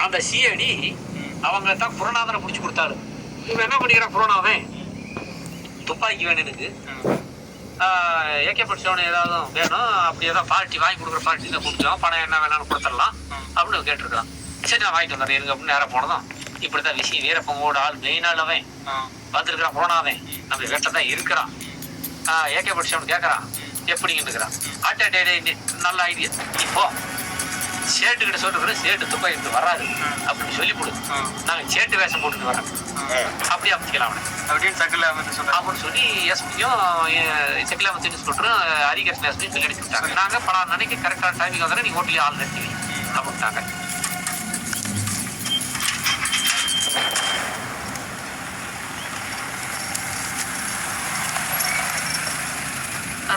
அந்த சிஐடி அவங்க தான் குருநாதனை பிடிச்சி கொடுத்தாரு. இவன் என்ன பண்ணிக்கிறான், குருநாதன் துப்பாக்கி வேணும் எனக்கு, ஏகே படிச்சவனு ஏதாவது வேணும், அப்படி ஏதாவது பார்ட்டி வாங்கி கொடுக்குற பார்ட்டி தான் கொடுத்துருவோம், பணம் என்ன வேணாலும் கொடுத்துடலாம் அப்படின்னு கேட்டிருக்கான். சரி நான் வாங்கிட்டு வந்தேன் எனக்கு அப்படின்னு நேரம் போனதும் இப்படிதான் விஷயம். வீரப்பங்கோட ஆள் மெயினால் அவன் வந்திருக்கிறான், குருநாதன் நம்ம வீட்டில் தான் இருக்கிறான். ஏகே படிச்சவனு கேட்கறான் எப்படின்னு இருக்கிறான். நல்ல ஐடியா, இப்போ சேட்டுக்கிட்ட சொல்லிருக்கிறேன், சேட்டு துப்பாக்கி எடுத்து வராது அப்படின்னு சொல்லி கொடு, நாங்கள் சேட்டு வேஷம் போட்டுட்டு வரோம் அப்படியே அமைச்சிக்கலாம் அவனை அப்படின்னு அப்படின்னு சொல்லி எஸ்பியும் செக்கிலாம இன்ஸ்பெக்டரும் ஹரிகிருஷ்ணன் எஸ்பியும் சொல்லி அடிச்சுட்டாங்க. நாங்கள் பல நினைக்க கரெக்டான டைமிங் வந்தாலும் நீங்கள் ஹோட்டலே ஆள் நிறுத்தி அப்படின்ட்டாங்க.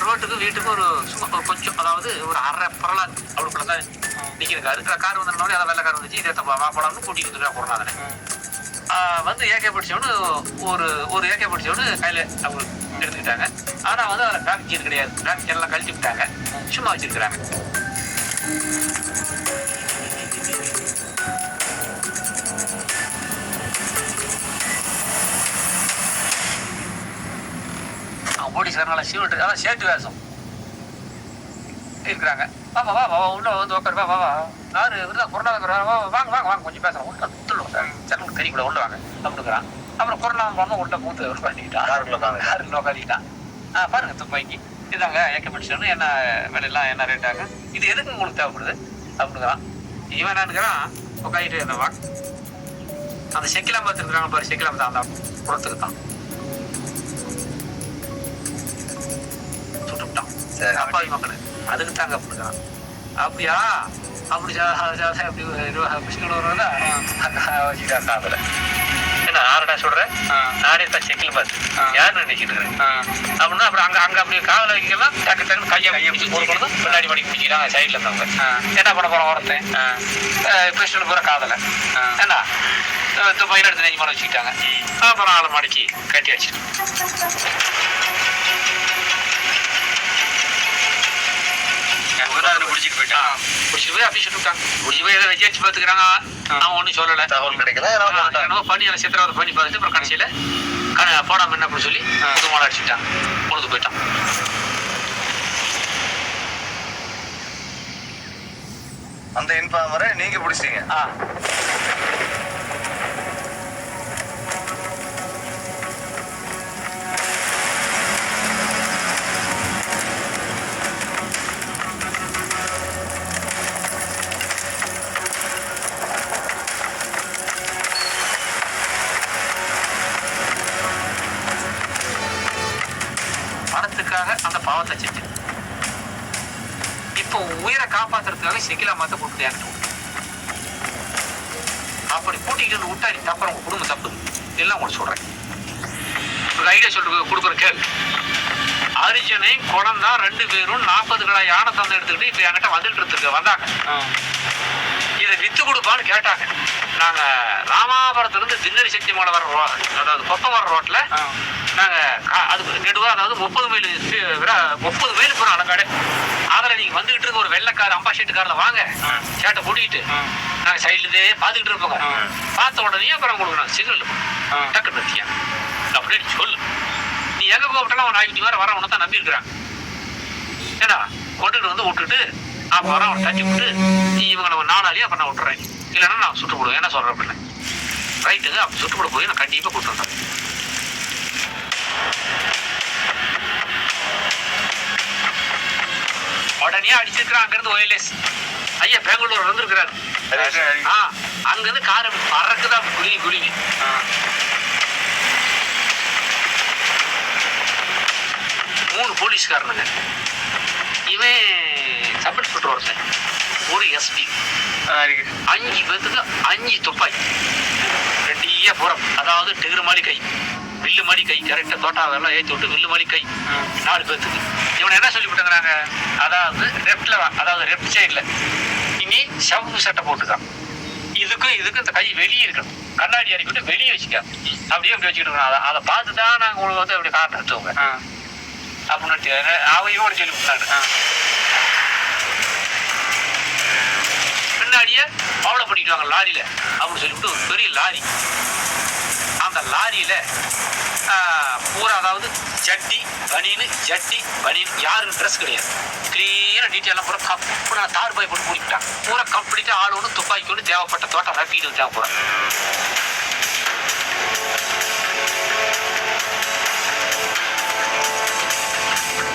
ரோட்டுக்கு வீட்டுக்கு ஒரு சும்மா கொஞ்சம், அதாவது ஒரு அரை பரலாங்க அப்படி தான் நிற்கிறக்காரு. கார் வந்தோடனே அதை வெள்ளை கார் வந்துச்சு, இதை வாப்படாமல் கூட்டிட்டு வந்துருக்கா குருநாதனை. வந்து ஏகே படிச்சவனு ஒரு ஏகே படிச்சவனு கையில் அவங்க எடுத்துக்கிட்டாங்க. ஆனால் வந்து அதில் பேக் சீன் கிடையாது, பேக் சீன் எல்லாம் கழிச்சு விட்டாங்க, சும்மா வச்சிருக்கிறாங்க. போலீஸ்காரனால சீட்டு, அதான் சேட்டு வேஷம் இருக்கிறாங்க. வாப்பா வா உள்ள வந்து உட்காரு, வா யாரு இருந்தால் குருநாதன் வாங்க வாங்க கொஞ்சம் பேசுகிறேன், உள்ள துள்ளுவாங்க ஜனங்களுக்கு தெரியக்கூட உள்ள வாங்க அப்படிங்கிறான். அப்புறம் குருநாதன் பண்ண உள்ள மூத்து உட்காந்துக்கிட்டான், காரில் உட்காந்துக்கிட்டான். பாருங்க துப்பாக்கி இதாங்க ஏகே படிச்சோன்னு என்ன விலையெல்லாம் என்ன ரேட்டாங்க, இது எதுக்கு உங்களுக்கு தேவைப்படுது அப்படிங்கிறான். இவன் என்னன்னுக்கிறான் உட்காந்துட்டு என்னவா அந்த செக்கிலாம்பத்து இருக்கிறாங்க பாரு, செக்கிலாம்பத்து அந்த புறத்துக்கு தான் சுட்டுவிட்டான் அப்பாவி மக்கள், அதுக்கு தாங்க அப்படிங்கிறான். அப்படியா அப்படி அப்படி பிஸ்கட் வருவதா வச்சுட்டா காதல என்ன ஆரடா சொல்றேன், நானே தான் செக்கில் பார்த்து யாருன்னு நினைச்சிட்டு இருக்கிறேன் அப்படின்னா அப்புறம் அங்க அப்படி காவல வைக்கலாம், டக்கு கையை போடுறது பின்னாடி மணி பிடிச்சிக்கிறாங்க சைட்ல இருந்தவங்க. என்ன பண்ண போறோம் ஒருத்தன் பிஸ்கட் பூரா காதல ஏன்னா துப்பாக்கி எடுத்து நெஞ்சு மணி வச்சுக்கிட்டாங்க. அப்புறம் ஆளை மடிச்சு கட்டி வச்சுட்டு பிடிச்சிட்டு போய் அப்படி சுட்டுட்டாங்க. பிடிச்சி போய் ஏதோ விஜயிச்சு பார்த்துக்கிறாங்க, அவன் ஒன்றும் சொல்லலை, தகவல் கிடைக்கல, என்னவோ பண்ணி அதை சித்திரவதை பண்ணி பார்த்துட்டு அப்புறம் கடைசியில் போடாம என்ன அப்படி சொல்லி புது மாலை அடிச்சுட்டான், பொழுது போயிட்டான். அந்த இன்ஃபார்மரை நீங்க பிடிச்சிங்க. அந்த பாவத்தை செஞ்சு இப்போ உயிரை காப்பாத்துறதுக்காக செக்கிலா மாத்த கூப்பிட்டு அப்படி கூட்டிக்கிட்டு விட்டா நீ தப்புற உங்க குடும்பம் தப்பு எல்லாம் உங்களுக்கு சொல்றேன். ஒரு ஐடியா சொல்ற கொடுக்குற கேள்வி. அரிஜனை குளம் தான் 2 பேரும் 40 கிலோ யானை தந்தை எடுத்துக்கிட்டு இப்ப என்கிட்ட வந்துட்டு இருக்கு வந்தாங்க. இதை வித்து கொடுப்பான்னு கேட்டாங்க. நாங்க ராமாபுரத்துல இருந்து திண்ணறி சக்தி மேல வர அதாவது கொப்பம் வர ரோட்ல நாங்க அதுக்கு நெடுவா, அதாவது 30 மைல் போறோம் அலங்காடு. அதில் நீங்க வந்துகிட்டு இருக்க ஒரு வெள்ளைக்கார அம்பாஷேட்டு காரில் வாங்க, சேட்டை கூட்டிகிட்டு நாங்க சைட்லேருந்தே பார்த்துக்கிட்டு இருப்போங்க. பார்த்த உடனே அப்புறம் கொடுக்குறோம் சிக்னல் டக்கு நிறுத்தியா அப்படின்னு சொல்லு. நீ எங்க கூப்பிட்டா அவன் ஆகிட்டு வர உன தான் நம்பியிருக்கிறான். ஏன்னா கொண்டுட்டு வந்து விட்டுட்டு அப்புறம் அவன் தட்டி விட்டு நீ இவங்களை 4 நாளையே அப்புறம் நான் விட்டுறேன், இல்லைன்னா நான் சுட்டு போடுவேன். என்ன சொல்றேன் அப்படின்னு ரைட்டுங்க, அப்படி சுட்டு போட போய் நான் கண்டிப்பாக கூப்பிட்டு வந்தேன். உடனே அடிச்சிருக்கிறான் அங்கிருந்து ஒயர்லெஸ் ஐயா பெங்களூர் வந்துருக்கிறாரு. அங்கிருந்து கார் பறக்குதான் குளிங்க. மூணு போலீஸ்காரனுங்க, இவன் சப் இன்ஸ்பெக்டர் ஒருத்தன், ஒரு எஸ்பி, 5 பேர்த்துக்கு 5 துப்பாக்கி ரெண்டியா புறம், அதாவது டிகிரி மாதிரி கை, வில்லு மாதிரி கை, கரெக்டா தோட்டாவெல்லாம் ஏற்றி விட்டு வில்லு மாதிரி கை 4 பேர்த்துக்கு. இவனை என்ன சொல்லி விட்டாங்கிறாங்க, அதாவது லெஃப்ட் சைட்ல இனி செவப்பு சட்டை போட்டுக்கான், இதுக்கும் இந்த கை வெளியே இருக்கணும், கண்ணாடி அடிக்கிட்டு வெளியே வச்சுக்க, அப்படியே அப்படி வச்சுக்கிட்டு இருக்கணும். அதை பார்த்து தான் நாங்கள் உங்களுக்கு வந்து அப்படி கார் நிறுத்துவோங்க அப்படின்னு அவையோட சொல்லி விட்டாங்க. பின்னாடி லாரியை ஃபாலோ பண்ணிட்டு வாங்க லாரியில அப்படின்னு சொல்லிவிட்டு ஒரு பெரிய லாரி. அந்த லாரியில பூரா அதாவது ஜட்டி பனின்னு யாருக்கு ட்ரெஸ் கிடையாது. கிளீனா டீட்டெயிலாம் பூரா கப்புனா தார் பாய் போட்டு மூடிக்கிட்டாங்க. பூரா கம்ப்ளீட்டா ஆள் ஒன்று துப்பாக்கி ஒன்று தேவைப்பட்ட தோட்டம் ரஃபீடு தேவைப்படும்.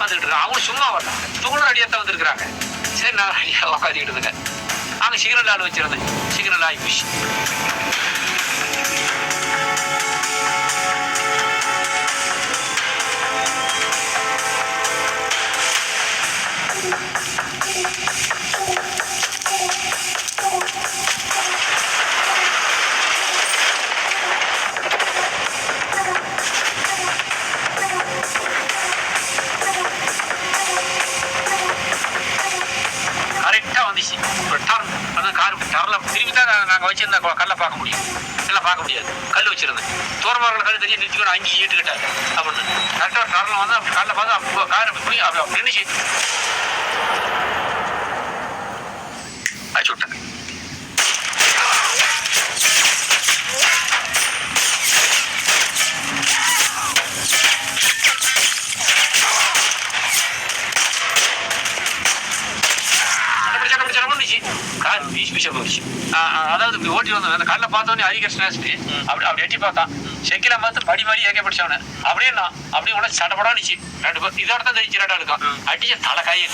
வந்துட்டு இருக்காங்க. அவங்களும் சும்மா வரலாம், இவங்களும் ரெடியாக வந்துருக்குறாங்க. சரி நான் ரெடியாக உட்காந்துக்கிட்டு இருந்துங்க. அங்கே சிக்னல் ஆள் வச்சிருந்தேன். சிக்னல் ஆகி போச்சு. நாங்கள் வச்சிருந்த கல்லை பார்க்க முடியும், எல்லாம் பார்க்க முடியாது. கல் வச்சிருந்தேன். தோரமார்கள் கல் தெரியும் நிறுத்திக்கணும், அங்கே ஏற்றுக்கிட்டாங்க அப்படின்னு கரெக்டாக காரில் வந்து அப்படி கல்லை பார்த்து அப்போ காரை போய் அப்படி நின்றுச்சு அடிச்சு விட்டாங்க. கார் பீஸ் போயிடுச்சு. அதாவது இப்படி ஓட்டி வந்தோம். அந்த கல்லை பார்த்தோன்னே அதிகரிச்சு அப்படி எட்டி பார்த்தான். செக்கில பார்த்து படி மாதிரி ஏக்க பிடிச்சவனு அப்படியே நான் அப்படியே உடனே சட்டப்படாச்சு. 2 பேர் இதோட தான் தெரிஞ்சு 2 இருக்கும். அடிச்ச தலை காய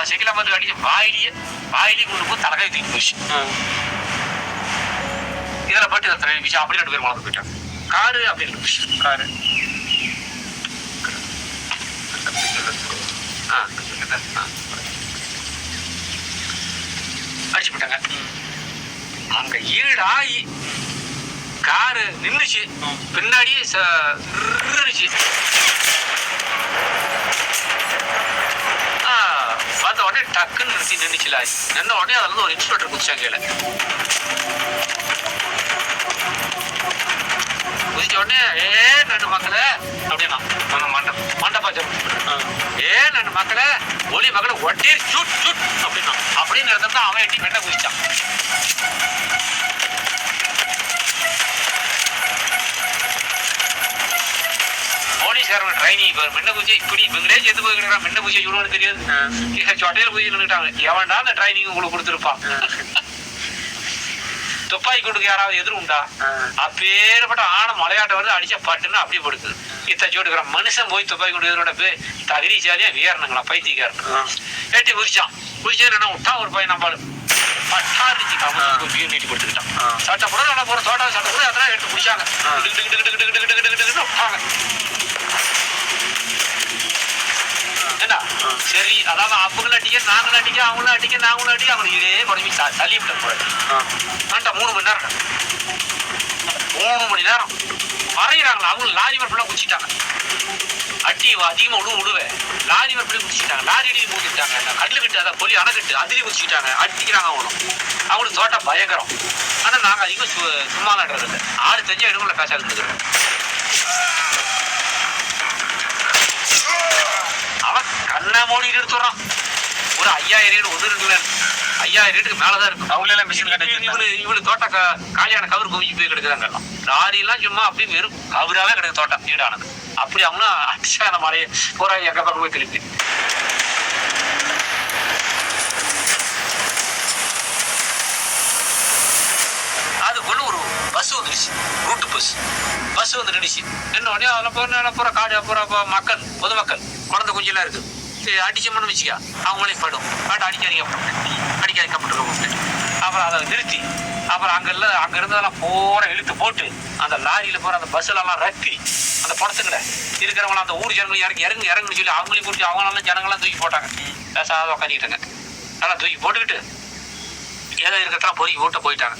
செக்கில பார்த்து அடிச்சு வாயிலேயே கொண்டு போய் தலைக்காய் தூக்கி போயிடுச்சு. இதில் பட்டு இதை விஷயம் அப்படி 2 பேர் வளர்ந்து போயிட்டாங்க. காரு அப்படி இருக்கு. காரு அடிச்சு போட்டாங்க. அங்க ஈடாகி காரு நின்றுச்சு. பின்னாடி பார்த்த உடனே டக்குன்னு நின்றுச்சுல. நின்ன உடனே அதுல இருந்து ஒரு இன்ஸ்பெக்டர் குதிச்சாங்க. குதிச்ச உடனே நண்டு மக்களே அப்படின்னா மண்டபாச்சம் நண்டு மக்களே ஒளி மக்களை ஒட்டே சுட் சுட் அப்படின்னா அப்படின்னு இருந்தா அவன் எட்டி மென்ன குதிச்சான். போலீஸ்காரங்க ட்ரைனிங் மென்ன பூஜை இப்படி இவங்களே சேர்த்து போய்க்கிறான். மென்ன பூஜை இவ்வளவு தெரியாது. சொட்டையில பூஜை நின்றுட்டாங்க. எவன்டா அந்த ட்ரைனிங் உங்களுக்கு கொடுத்துருப்பான். துப்பாக்கி கொடுக்க யாராவது எதிரும் உண்டா? அப்பேற்பட்ட ஆன மலையாட்டம் வருது. அடிச்சா பட்டுன்னு அப்படியே படுக்குது. இத்தச்சோட்டுக்கிற மனுஷன் போய் துப்பாக்கி கொண்டு எதிரோட போய் தகிரிச்சாலியா வீரனுங்களா பைத்தியக்காரன் ஏட்டி குதிச்சான். குதிச்சா என்ன விட்டா ஒரு பையன் நம்பாளு பட்டா இருந்துச்சு. அவன் நீட்டி கொடுத்துக்கிட்டான். சட்டை கூட நல்லா போற தோட்டா சட்டை கூட அதெல்லாம் எடுத்து குடிச்சாங்க. விட்டாங்க. என்ன சரி அதாவது அவங்களும் அடிக்க நாங்களும் அடிக்க அவங்களும் அடிக்க நாங்களும் அடிக்க அவங்களுக்கு இதே குறைஞ்சி தள்ளி விட்ட போறாங்க. 3 மணி நேரம் 3 மணி நேரம் மறையிறாங்களா. அவங்களும் லாரி வரப்பெல்லாம் குடிச்சிட்டாங்க. அடி அதிகமா விடுவேன். லாரி வரப்பெல்லாம் குடிச்சிட்டாங்க. லாரி அடி மூடிட்டாங்க. கல்லுக்கட்டு அதான் பொலி அணைக்கட்டு அதுலேயும் குடிச்சிட்டாங்க. அடிக்கிறாங்க. அவங்களுக்கு தோட்டம் பயங்கரம். ஆனா நாங்க அதிகம் சும்மா நடுறது இல்லை. ஆடு தெரிஞ்ச இடங்கள காசா இருந்துக்கிறோம். அவன் கண்ணை மூடிட்டு எடுத்துறான். ஒரு 5000 1 இருக்குல்ல 5000 மேலதான் இருக்கும். அவங்களெல்லாம் மிஷின் கட்ட இவளு தோட்டம் காலியான கவர் குவிஞ்சு போய் கிடக்குறாங்க. லாரி எல்லாம் சும்மா அப்படி வெறும் கவராவே கிடக்கு தோட்டம் வீடானது. அப்படி அவங்களும் அடிச்சான மழைய போறா எங்க பக்கம் போய் திருப்பி அதுக்குள்ள ஒரு பஸ் வந்துருச்சு. ரூட்டு பஸ் வந்து நின்றுச்சு. நின்ன உடனே அதில் போற காடு போற மக்கள் பொதுமக்கள் குழந்தை குஞ்செல்லாம் இருக்கு. அடிச்சோம்னு வச்சுக்கா அவங்களே படும். பாட்டு அடிக்காதீங்க கப்பட்டு. அப்புறம் அதை நிறுத்தி அப்புறம் அங்க இருந்ததெல்லாம் போற இழுத்து போட்டு அந்த லாரியில போற அந்த பஸ்ஸெல்லாம் ரத்தி அந்த படத்துங்களை இருக்கிறவங்களாம் அந்த ஊர் ஜனங்களும் இறங்குன்னு சொல்லி அவங்களையும் பிடிச்சி அவங்களெல்லாம் ஜனங்கள்லாம் தூக்கி போட்டாங்க. பேசாத உட்காந்துக்கிட்டாங்க. நல்லா தூக்கி போட்டுக்கிட்டு ஏதோ இருக்கிறதெல்லாம் பொறுக்கி போட்டு போயிட்டாங்க.